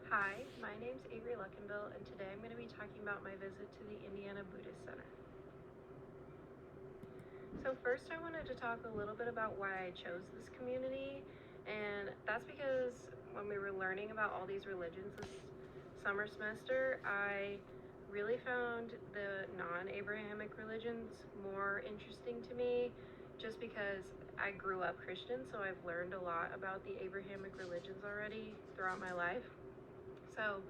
Hi, my name's Avery Luckenbill, and today I'm going to be talking about my visit to the Indiana Buddhist Center. So first I wanted to talk a little bit about why I chose this community, and that's because when we were learning about all these religions this summer semester, I really found the non-Abrahamic religions more interesting to me, just because I grew up Christian, so I've learned a lot about the Abrahamic religions already throughout my life. So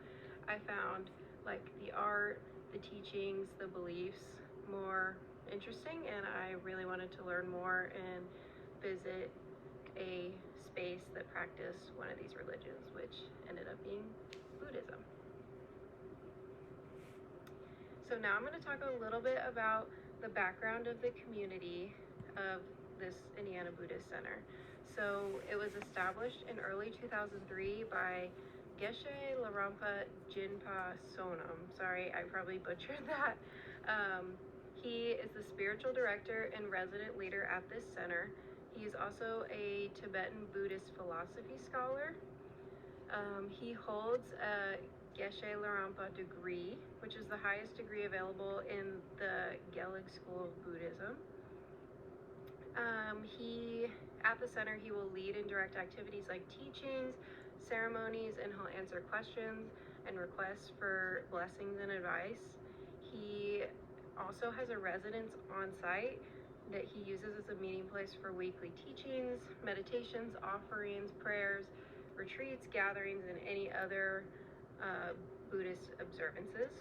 I found like the art, the teachings, the beliefs more interesting, and I really wanted to learn more and visit a space that practiced one of these religions, which ended up being Buddhism. So now I'm going to talk a little bit about the background of the community of this Indiana Buddhist Center. So it was established in early 2003 by Geshe Larampa Jinpa Sonam. Sorry, I probably butchered that. He is the spiritual director and resident leader at this center. He is also a Tibetan Buddhist philosophy scholar. He holds a Geshe Larampa degree, which is the highest degree available in the Gelig School of Buddhism. At the center, he will lead and direct activities like teachings, ceremonies, and he'll answer questions and requests for blessings and advice. He also has a residence on site that he uses as a meeting place for weekly teachings, meditations, offerings, prayers, retreats, gatherings, and any other Buddhist observances.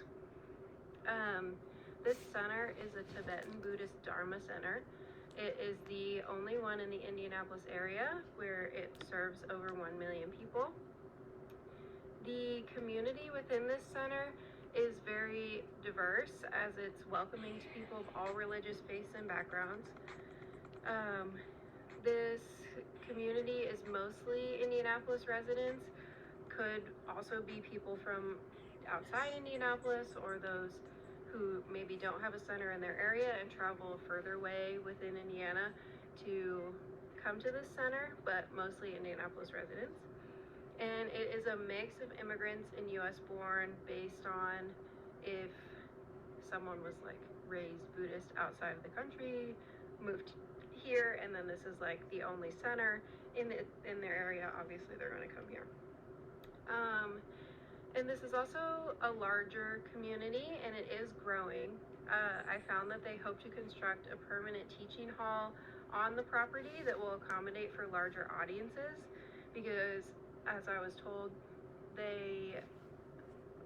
This center is a Tibetan Buddhist Dharma center. It is the only one in the Indianapolis area where it serves over 1 million people. The community within this center is very diverse, as it's welcoming to people of all religious faiths and backgrounds. This community is mostly Indianapolis residents, could also be people from outside Indianapolis or those who maybe don't have a center in their area and travel further away within Indiana to come to this center, but mostly Indianapolis residents. And it is a mix of immigrants and US born based on if someone was like raised Buddhist outside of the country, moved here, and then this is like the only center in their area, obviously they're going to come here. And this is also a larger community, and it is growing. I found that they hope to construct a permanent teaching hall on the property that will accommodate for larger audiences, because as I was told, they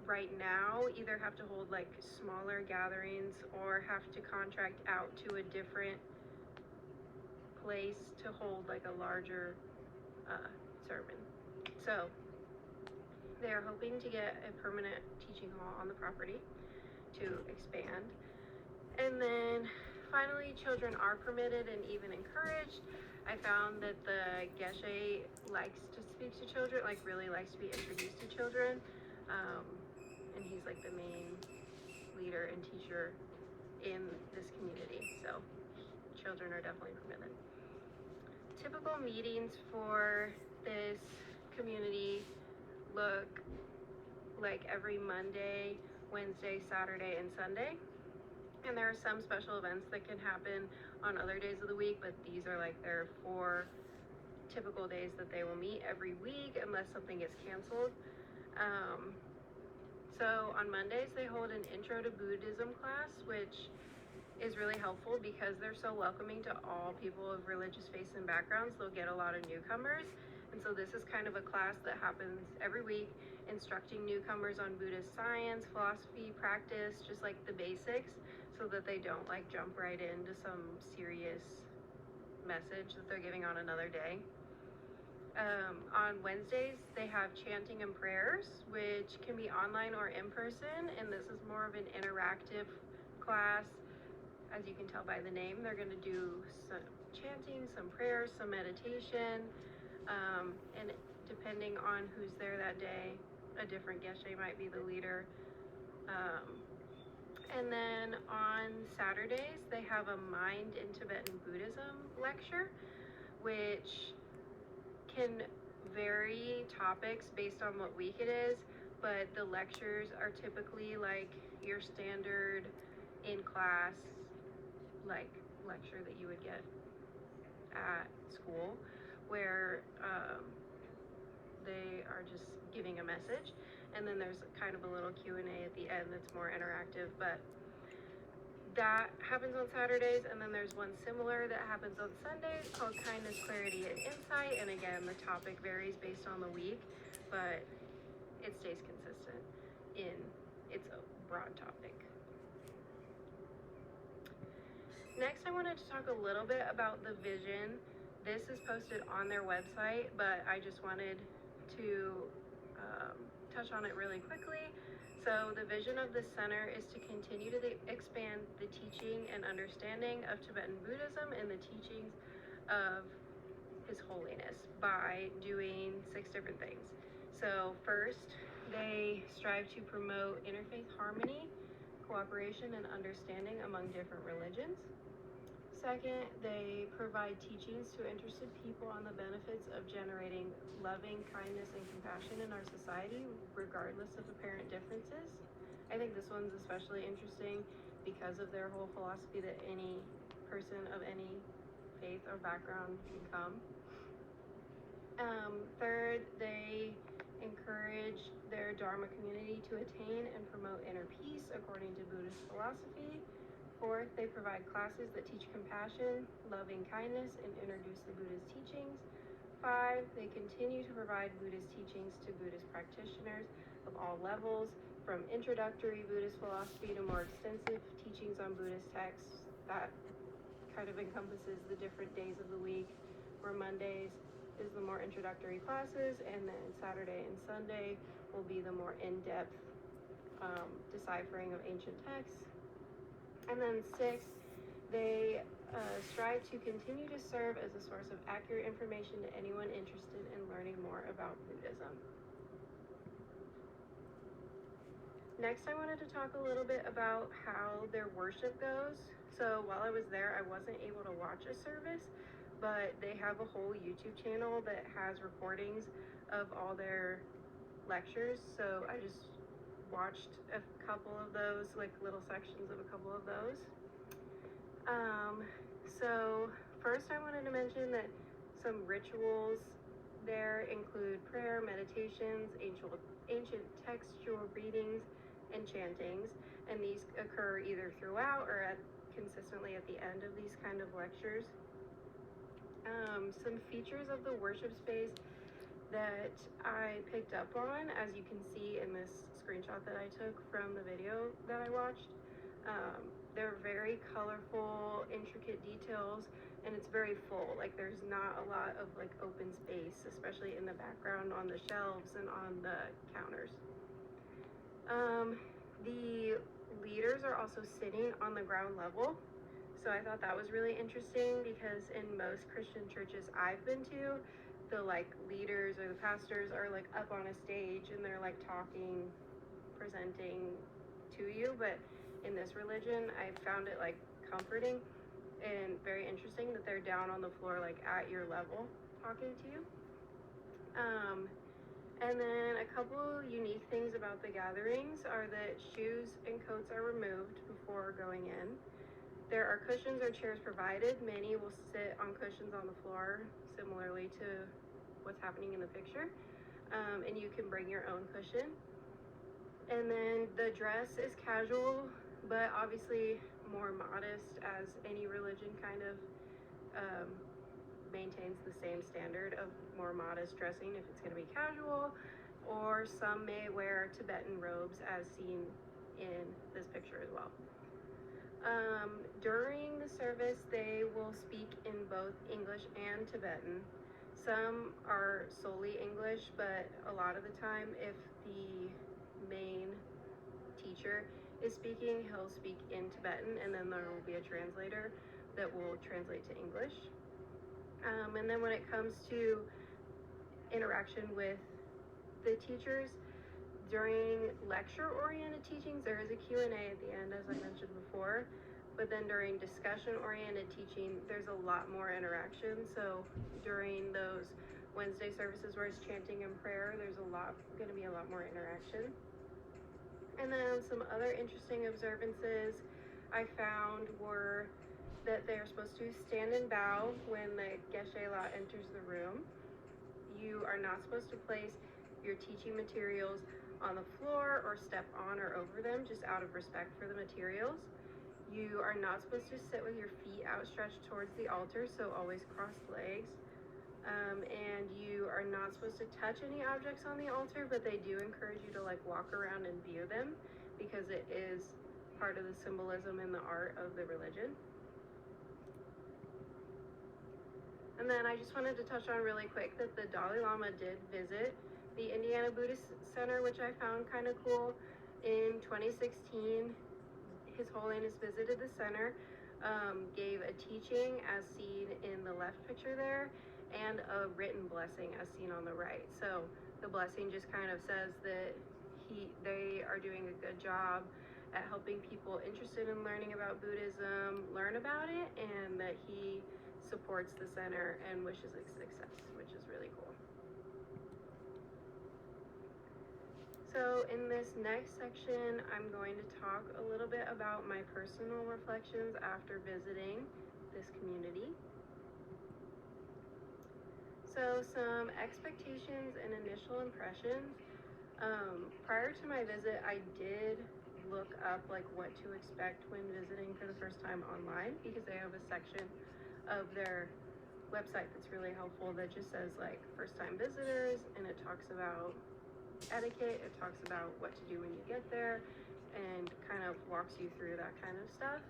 right now either have to hold like smaller gatherings or have to contract out to a different place to hold like a larger sermon. So they are hoping to get a permanent teaching hall on the property to expand. And then finally, children are permitted and even encouraged. I found that the Geshe likes to speak to children, like really likes to be introduced to children. And he's like the main leader and teacher in this community. So children are definitely permitted. Typical meetings for this community look like every Monday, Wednesday, Saturday, and Sunday. And there are some special events that can happen on other days of the week, but these are like their 4 typical days that they will meet every week unless something gets canceled. So on Mondays, they hold an Intro to Buddhism class, which is really helpful because they're so welcoming to all people of religious faiths and backgrounds. They'll get a lot of newcomers. And so this is kind of a class that happens every week, instructing newcomers on Buddhist science, philosophy, practice, just like the basics, so that they don't like jump right into some serious message that they're giving on another day. On Wednesdays, they have chanting and prayers, which can be online or in person, and this is more of an interactive class. As you can tell by the name, they're going to do some chanting, some prayers, some meditation, and depending on who's there that day, a different geshe might be the leader. And then on Saturdays, they have a Mind in Tibetan Buddhism lecture, which can vary topics based on what week it is, but the lectures are typically like your standard in-class like lecture that you would get at school, where they are just giving a message, and then there's kind of a little Q&A at the end that's more interactive. But that happens on Saturdays, and then there's one similar that happens on Sundays called Kindness, Clarity, and Insight. And again, the topic varies based on the week, but it stays consistent in its broad topic. Next, I wanted to talk a little bit about the vision. This is posted on their website, but I just wanted to touch on it really quickly. So the vision of the center is to continue to expand the teaching and understanding of Tibetan Buddhism and the teachings of His Holiness by doing 6 different things. So first, they strive to promote interfaith harmony, cooperation, and understanding among different religions. Second, they provide teachings to interested people on the benefits of generating loving kindness and compassion in our society, regardless of apparent differences. I think this one's especially interesting because of their whole philosophy that any person of any faith or background can come. Third, they encourage their Dharma community to attain and promote inner peace according to Buddhist philosophy. Fourth, they provide classes that teach compassion, loving kindness, and introduce the Buddha's teachings. 5, they continue to provide Buddhist teachings to Buddhist practitioners of all levels, from introductory Buddhist philosophy to more extensive teachings on Buddhist texts. That kind of encompasses the different days of the week, where Mondays is the more introductory classes, and then Saturday and Sunday will be the more in-depth deciphering of ancient texts. And then 6, they strive to continue to serve as a source of accurate information to anyone interested in learning more about Buddhism. Next, I wanted to talk a little bit about how their worship goes. So while I was there, I wasn't able to watch a service, but they have a whole YouTube channel that has recordings of all their lectures. So I just watched a couple of those, like little sections of a couple of those. So first I wanted to mention that some rituals there include prayer, meditations, ancient textual readings, and chantings, and these occur either throughout or consistently at the end of these kind of lectures. Some features of the worship space that I picked up on, as you can see in this screenshot that I took from the video that I watched. They're very colorful, intricate details, and it's very full. Like, there's not a lot of like open space, especially in the background on the shelves and on the counters. The leaders are also sitting on the ground level. So I thought that was really interesting, because in most Christian churches I've been to, the like leaders or the pastors are like up on a stage and they're like talking, presenting to you. But in this religion, I found it like comforting and very interesting that they're down on the floor, like at your level, talking to you. And then a couple unique things about the gatherings are that shoes and coats are removed before going in. There are cushions or chairs provided. Many will sit on cushions on the floor, similarly to what's happening in the picture. And you can bring your own cushion. And then the dress is casual, but obviously more modest, as any religion kind of maintains the same standard of more modest dressing if it's going to be casual, or some may wear Tibetan robes as seen in this picture as well. During the service, they will speak in both English and Tibetan. Some are solely English, but a lot of the time, if the main teacher is speaking, he'll speak in Tibetan, and then there will be a translator that will translate to English. And then when it comes to interaction with the teachers, during lecture-oriented teachings, there is a Q&A at the end, as I mentioned before. But then during discussion-oriented teaching, there's a lot more interaction. So during those Wednesday services where it's chanting and prayer, there's going to be a lot more interaction. And then some other interesting observances I found were that they're supposed to stand and bow when the Geshe La enters the room. You are not supposed to place your teaching materials on the floor or step on or over them, just out of respect for the materials. You are not supposed to sit with your feet outstretched towards the altar, so always crossed legs. And you are not supposed to touch any objects on the altar, but they do encourage you to like walk around and view them because it is part of the symbolism and the art of the religion. And then I just wanted to touch on really quick that the Dalai Lama did visit the Indiana Buddhist Center, which I found kind of cool. In 2016, His Holiness visited the center, gave a teaching as seen in the left picture there, and a written blessing as seen on the right. So the blessing just kind of says that they are doing a good job at helping people interested in learning about Buddhism learn about it, and that he supports the center and wishes it success, which is really cool. So in this next section, I'm going to talk a little bit about my personal reflections after visiting this community. So some expectations and initial impressions. Prior to my visit, I did look up like what to expect when visiting for the first time online, because they have a section of their website that's really helpful that just says like first time visitors, and it talks about etiquette, it talks about what to do when you get there, and kind of walks you through that kind of stuff.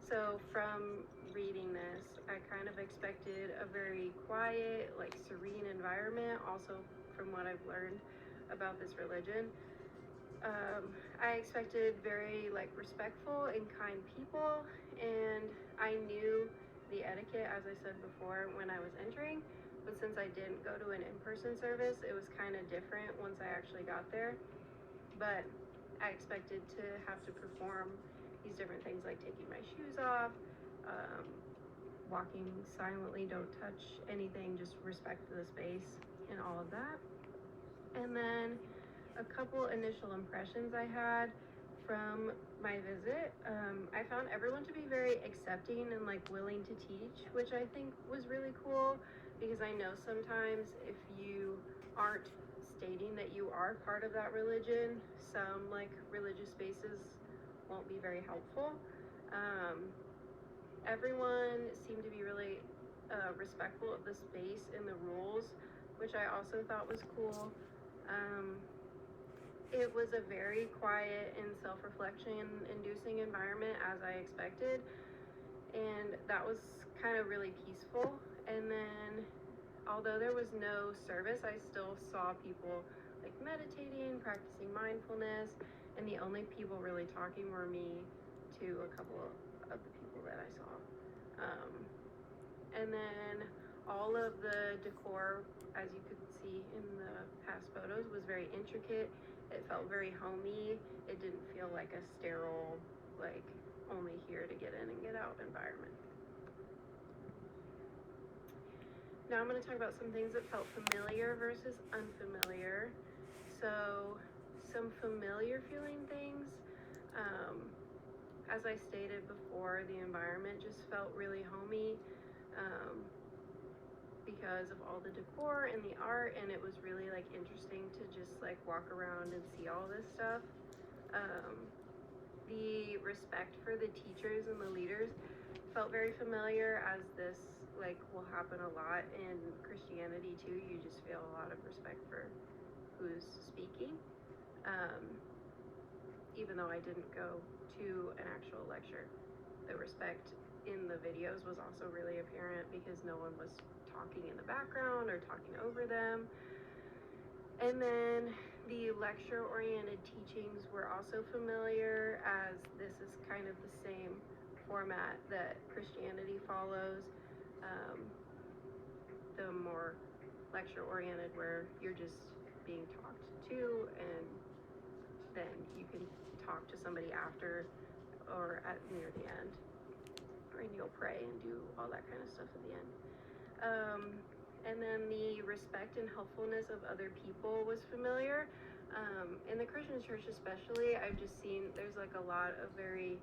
So from reading this, I kind of expected a very quiet, like serene environment, also from what I've learned about this religion. I expected very like respectful and kind people, and I knew the etiquette, as I said before, when I was entering, but since I didn't go to an in-person service, it was kind of different once I actually got there. But I expected to have to perform these different things like taking my shoes off, walking silently, don't touch anything, just respect the space and all of that. And then a couple initial impressions I had from my visit. I found everyone to be very accepting and like willing to teach, which I think was really cool, because I know sometimes if you aren't stating that you are part of that religion, some like religious spaces won't be very helpful. Everyone seemed to be really respectful of the space and the rules, which I also thought was cool. It was a very quiet and self-reflection inducing environment, as I expected, and that was kind of really peaceful. And then although there was no service, I still saw people like meditating, practicing mindfulness, and the only people really talking were me to a couple of the people that I saw. And then all of the decor, as you could see in the past photos, was very intricate. It felt very homey. It didn't feel like a sterile, like only here to get in and get out environment. Now I'm going to talk about some things that felt familiar versus unfamiliar. So some familiar feeling things, as I stated before, the environment just felt really homey because of all the decor and the art, and it was really like interesting to just like walk around and see all this stuff. The respect for the teachers and the leaders felt very familiar, as this like will happen a lot in Christianity too. You just feel a lot of respect for who's speaking. Even though I didn't go to an actual lecture, the respect in the videos was also really apparent because no one was talking in the background or talking over them. And then the lecture-oriented teachings were also familiar, as this is kind of the same format that Christianity follows. The more lecture-oriented, where you're just being talked to, and then you can talk to somebody after or near the end, and you'll pray and do all that kind of stuff at the end. And then the respect and helpfulness of other people was familiar. In the Christian church especially, I've just seen there's like a lot of very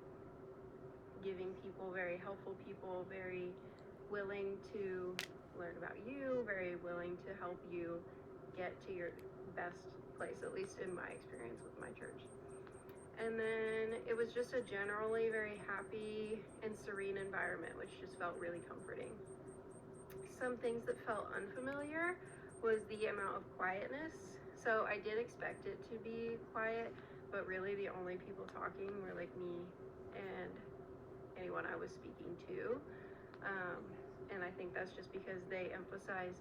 giving people, very helpful people, very willing to learn about you, very willing to help you get to your best place, at least in my experience with my church. And then it was just a generally very happy and serene environment, which just felt really comforting. Some things that felt unfamiliar was the amount of quietness. So I did expect it to be quiet, but really the only people talking were like me and anyone I was speaking to. And I think that's just because they emphasize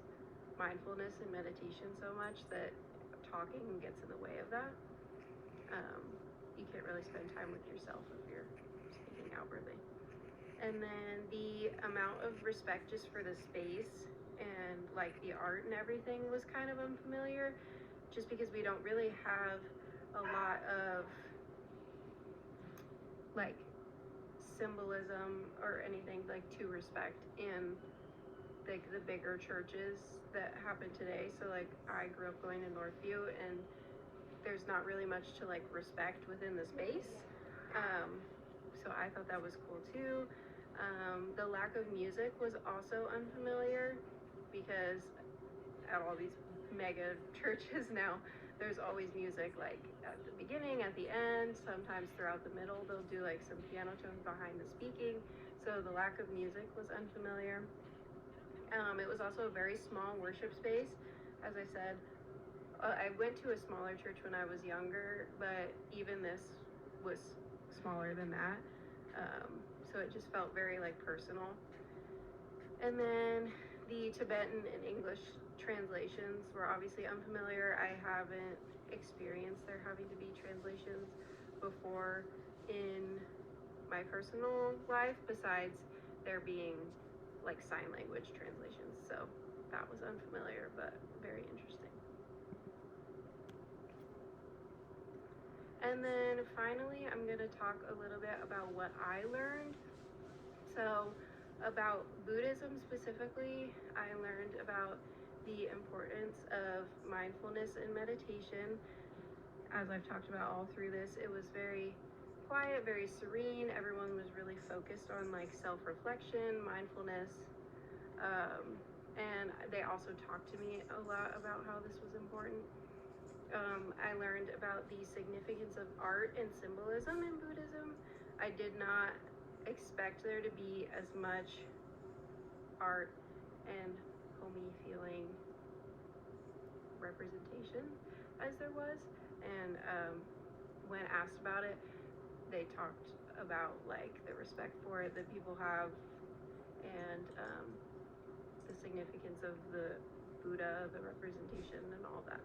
mindfulness and meditation so much that talking gets in the way of that. You can't really spend time with yourself if you're speaking outwardly. And then the amount of respect just for the space and like the art and everything was kind of unfamiliar, just because we don't really have a lot of like symbolism or anything like to respect in like the bigger churches that happen today. So like I grew up going to Northview, and there's not really much to like respect within the space. So I thought that was cool too. The lack of music was also unfamiliar, because at all these mega churches now, there's always music like at the beginning, at the end, sometimes throughout the middle. They'll do like some piano tones behind the speaking. So the lack of music was unfamiliar. It was also a very small worship space. As I said, I went to a smaller church when I was younger, but even this was smaller than that. So it just felt very like personal. And then the Tibetan and English translations were obviously unfamiliar. I haven't experienced there having to be translations before in my personal life, besides there being like sign language translations. So that was unfamiliar, but very interesting. And then finally, I'm going to talk a little bit about what I learned. So about Buddhism specifically, I learned about the importance of mindfulness and meditation. As I've talked about all through this, it was very quiet, very serene. Everyone was really focused on like self-reflection, mindfulness, and they also talked to me a lot about how this was important. I learned about the significance of art and symbolism in Buddhism. I did not expect there to be as much art and homey feeling representation as there was. And when asked about it, they talked about like the respect for it that people have, and the significance of the Buddha, the representation, and all that.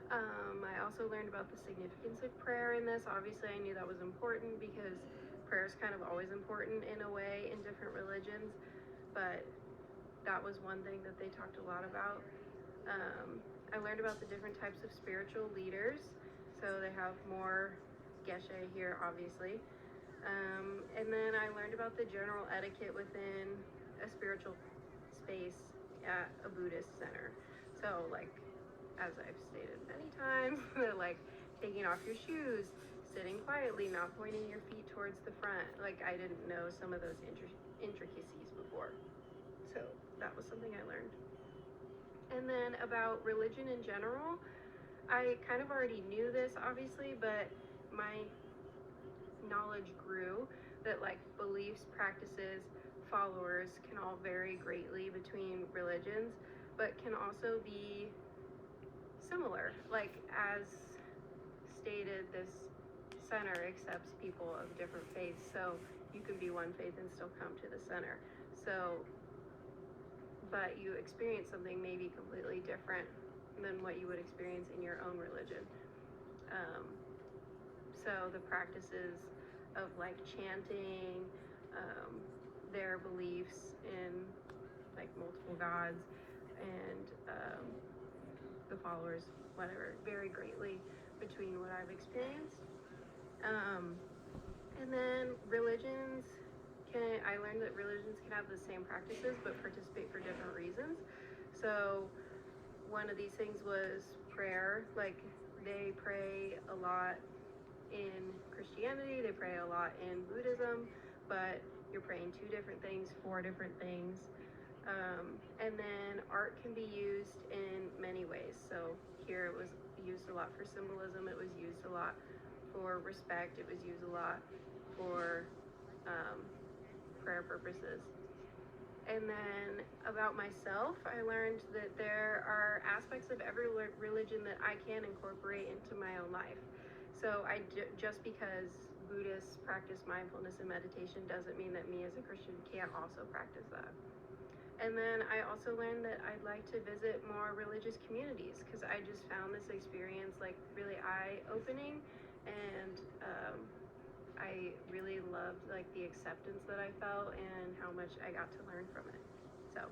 I also learned about the significance of prayer in this. Obviously, I knew that was important because prayer is kind of always important in a way in different religions, but that was one thing that they talked a lot about. I learned about the different types of spiritual leaders. So they have more Geshe here, obviously. And then I learned about the general etiquette within a spiritual space at a Buddhist center. So like, as I've stated many times, like taking off your shoes, sitting quietly, not pointing your feet towards the front. Like I didn't know some of those intricacies before. So that was something I learned. And then about religion in general, I kind of already knew this obviously, but my knowledge grew that like beliefs, practices, followers can all vary greatly between religions, but can also be similar. Like as stated, this center accepts people of different faiths, so you can be one faith and still come to the center. So, but you experience something maybe completely different than what you would experience in your own religion. So the practices of like chanting, their beliefs in like multiple gods, and the followers, whatever, vary greatly between what I've experienced. And then religions I learned that religions can have the same practices but participate for different reasons. So one of these things was prayer. Like, they pray a lot in Christianity, they pray a lot in Buddhism, but you're praying two different things, four different things. And then art can be used in many ways. So here it was used a lot for symbolism, it was used a lot for respect, it was used a lot for prayer purposes. And then about myself, I learned that there are aspects of every religion that I can incorporate into my own life. So just because Buddhists practice mindfulness and meditation doesn't mean that me as a Christian can't also practice that. And then I also learned that I'd like to visit more religious communities, because I just found this experience like really eye-opening, and I really loved like the acceptance that I felt and how much I got to learn from it. So